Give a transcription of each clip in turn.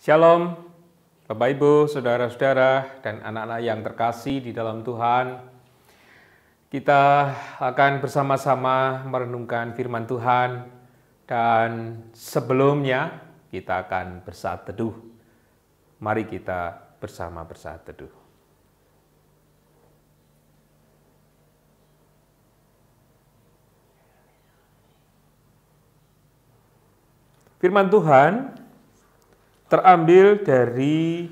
Shalom, Bapak Ibu, Saudara-saudara, dan anak-anak yang terkasih di dalam Tuhan. Kita akan bersama-sama merenungkan firman Tuhan, dan sebelumnya kita akan bersaat teduh. Mari kita bersama bersaat teduh. Firman Tuhan terambil dari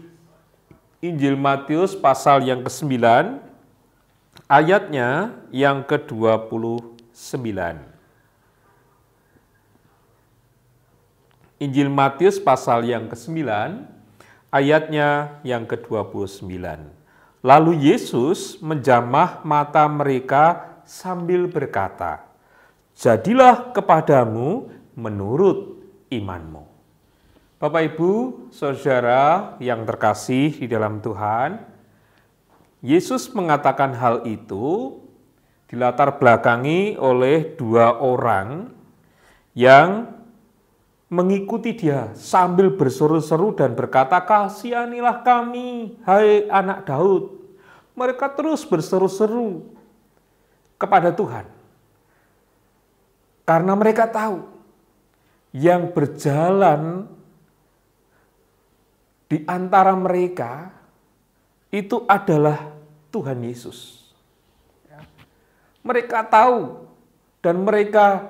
Injil Matius pasal yang ke-9, ayatnya yang ke-29. Injil Matius pasal yang ke-9, ayatnya yang ke-29. Lalu Yesus menjamah mata mereka sambil berkata, "Jadilah kepadamu menurut imanmu." Bapak, Ibu, Saudara yang terkasih di dalam Tuhan, Yesus mengatakan hal itu dilatar belakangi oleh dua orang yang mengikuti dia sambil berseru-seru dan berkata, "Kasihanilah kami, hai anak Daud." Mereka terus berseru-seru kepada Tuhan karena mereka tahu yang berjalan di antara mereka itu adalah Tuhan Yesus. Mereka tahu dan mereka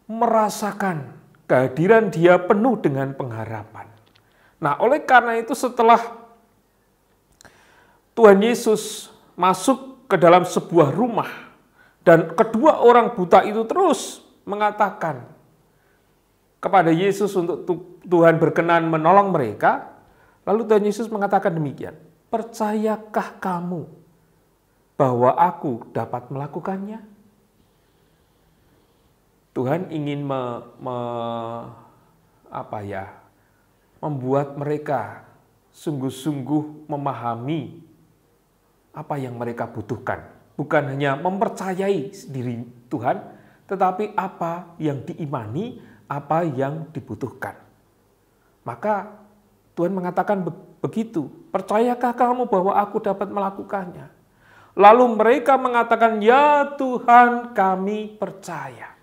merasakan kehadiran Dia penuh dengan pengharapan. Nah, oleh karena itu setelah Tuhan Yesus masuk ke dalam sebuah rumah dan kedua orang buta itu terus mengatakan kepada Yesus untuk Tuhan berkenan menolong mereka, lalu Tuhan Yesus mengatakan demikian, "Percayakah kamu bahwa aku dapat melakukannya?" Tuhan ingin membuat mereka sungguh-sungguh memahami apa yang mereka butuhkan. Bukan hanya mempercayai diri Tuhan, tetapi apa yang diimani, apa yang dibutuhkan. Maka Tuhan mengatakan begitu, "Percayakah kamu bahwa aku dapat melakukannya?" Lalu mereka mengatakan, "Ya Tuhan, kami percaya."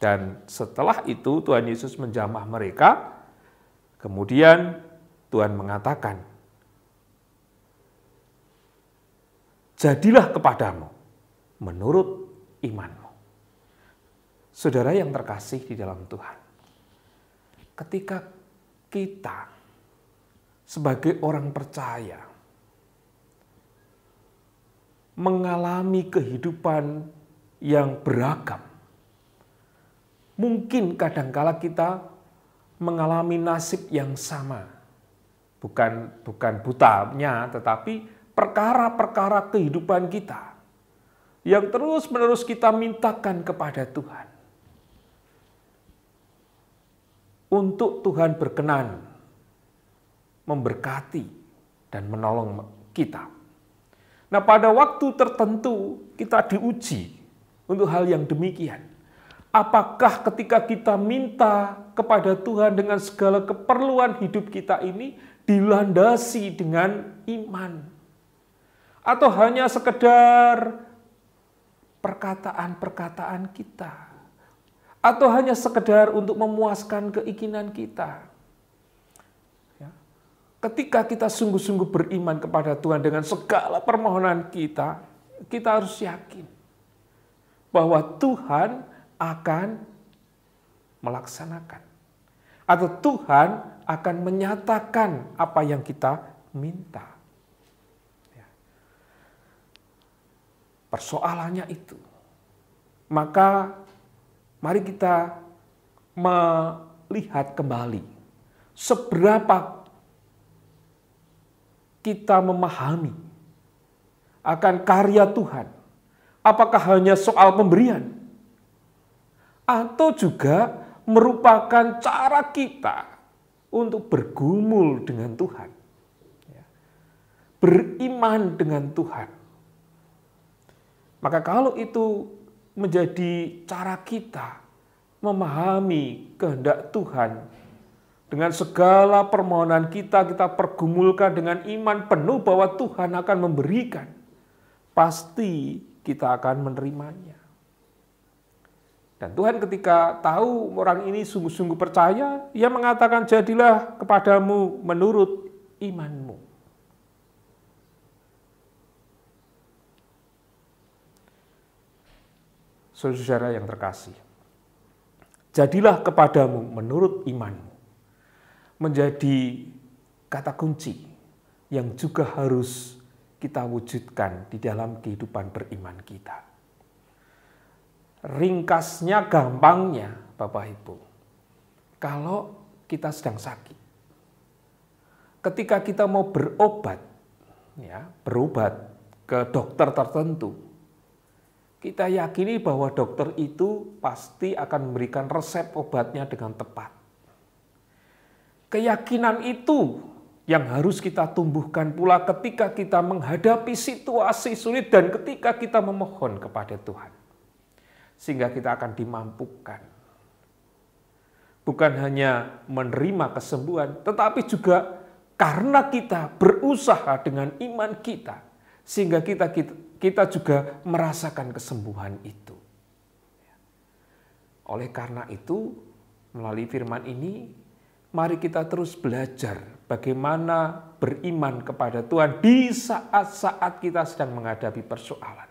Dan setelah itu Tuhan Yesus menjamah mereka, kemudian Tuhan mengatakan, "Jadilah kepadamu menurut imanmu." Saudara yang terkasih di dalam Tuhan, ketika kita sebagai orang percaya mengalami kehidupan yang beragam, mungkin kadangkala kita mengalami nasib yang sama, bukan butanya, tetapi perkara-perkara kehidupan kita yang terus-menerus kita mintakan kepada Tuhan, untuk Tuhan berkenan memberkati dan menolong kita. Nah, pada waktu tertentu kita diuji untuk hal yang demikian. Apakah ketika kita minta kepada Tuhan dengan segala keperluan hidup kita ini dilandasi dengan iman? Atau hanya sekedar perkataan-perkataan kita? Atau hanya sekedar untuk memuaskan keinginan kita? Ketika kita sungguh-sungguh beriman kepada Tuhan dengan segala permohonan kita, kita harus yakin bahwa Tuhan akan melaksanakan. Atau Tuhan akan menyatakan apa yang kita minta. Persoalannya itu. Maka mari kita melihat kembali seberapa kita memahami akan karya Tuhan. Apakah hanya soal pemberian? Atau juga merupakan cara kita untuk bergumul dengan Tuhan. Beriman dengan Tuhan. Maka kalau itu menjadi cara kita memahami kehendak Tuhan, Dengan segala permohonan kita pergumulkan dengan iman penuh bahwa Tuhan akan memberikan. Pasti kita akan menerimanya. Dan Tuhan ketika tahu orang ini sungguh-sungguh percaya, Ia mengatakan, jadilah kepadamu menurut imanmu. Saudara-saudara yang terkasih, jadilah kepadamu menurut imanmu. Menjadi kata kunci yang juga harus kita wujudkan di dalam kehidupan beriman kita. Ringkasnya, gampangnya, Bapak Ibu, kalau kita sedang sakit, ketika kita mau berobat ke dokter tertentu, kita yakini bahwa dokter itu pasti akan memberikan resep obatnya dengan tepat. Keyakinan itu yang harus kita tumbuhkan pula ketika kita menghadapi situasi sulit dan ketika kita memohon kepada Tuhan. Sehingga kita akan dimampukan. Bukan hanya menerima kesembuhan, tetapi juga karena kita berusaha dengan iman kita, sehingga kita juga merasakan kesembuhan itu. Oleh karena itu, melalui firman ini, mari kita terus belajar bagaimana beriman kepada Tuhan di saat-saat kita sedang menghadapi persoalan.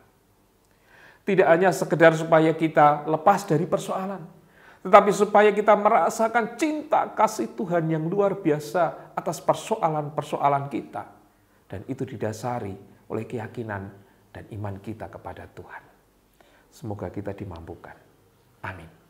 Tidak hanya sekedar supaya kita lepas dari persoalan, tetapi supaya kita merasakan cinta kasih Tuhan yang luar biasa atas persoalan-persoalan kita. Dan itu didasari oleh keyakinan dan iman kita kepada Tuhan. Semoga kita dimampukan. Amin.